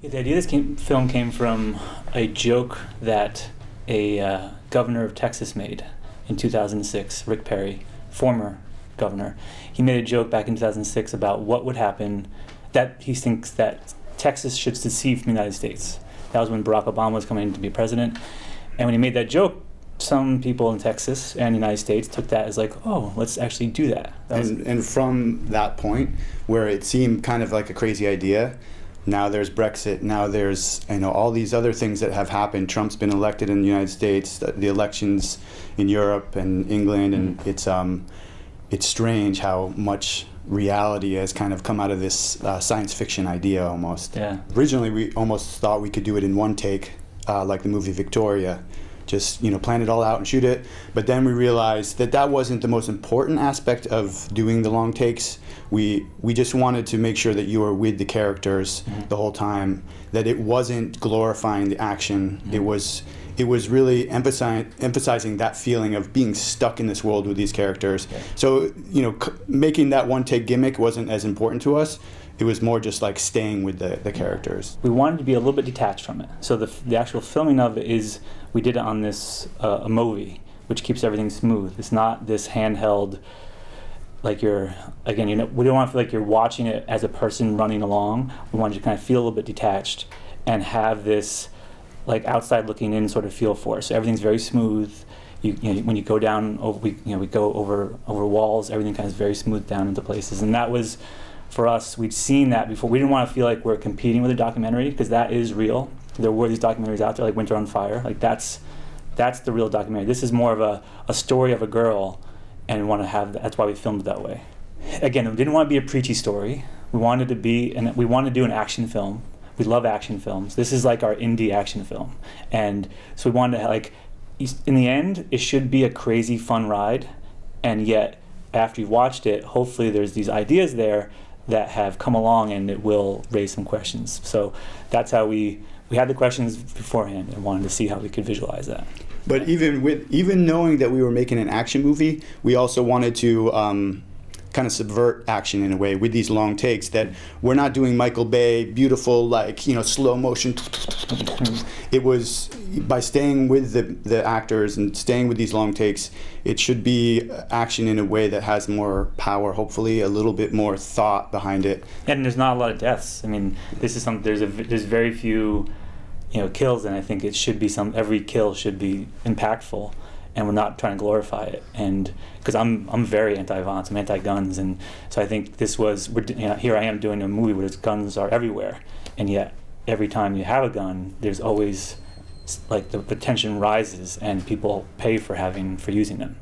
The idea of this film came from a joke that a governor of Texas made in 2006, Rick Perry, former governor. He made a joke back in 2006 about what would happen, that he thinks that Texas should secede from the United States. That was when Barack Obama was coming in to be president. And when he made that joke, some people in Texas and the United States took that as like, oh, let's actually do that. And from that point, where it seemed kind of like a crazy idea, now there's Brexit, now there's all these other things that have happened. Trump's been elected in the United States, the elections in Europe and England, and it's strange how much reality has kind of come out of this science fiction idea almost. Yeah. Originally, we almost thought we could do it in one take, like the movie Victoria. Just plan it all out and shoot it. But then we realized that that wasn't the most important aspect of doing the long takes. We just wanted to make sure that you were with the characters the whole time, that it wasn't glorifying the action. It was really emphasizing that feeling of being stuck in this world with these characters. So making that one take gimmick wasn't as important to us. It was more just like staying with the characters. We wanted to be a little bit detached from it. So the actual filming of it is, we did it on this a movie, which keeps everything smooth. It's not this handheld, like you're, again, we don't want to feel like you're watching it as a person running along. We wanted to kind of feel a little bit detached and have this like outside looking in sort of feel for it. So everything's very smooth. When you go down, we go over walls, everything kind of is very smooth down into places. And that was, for us, we'd seen that before. We didn't want to feel like we're competing with a documentary, because that is real. There were these documentaries out there, like Winter on Fire. Like that's the real documentary. This is more of a story of a girl, and we want to have that's why we filmed it that way. Again, we didn't want to be a preachy story. We wanted to be, and we wanted to do an action film. We love action films. This is like our indie action film, and so we wanted to like, in the end, it should be a crazy fun ride, and yet after you've watched it, hopefully there's these ideas there that have come along and it will raise some questions. So that's how we had the questions beforehand and wanted to see how we could visualize that. But even knowing that we were making an action movie, we also wanted to kind of subvert action in a way with these long takes, that we're not doing Michael Bay beautiful, like slow motion. It was by staying with the actors and staying with these long takes, it should be action in a way that has more power, hopefully a little bit more thought behind it. And there's not a lot of deaths. I mean, this is there's very few kills, and I think it should be every kill should be impactful. And we're not trying to glorify it, and because I'm very anti-violence, I'm anti-guns, and so I think this was here I am doing a movie where guns are everywhere, and yet every time you have a gun, there's always like the tension rises, and people pay for using them.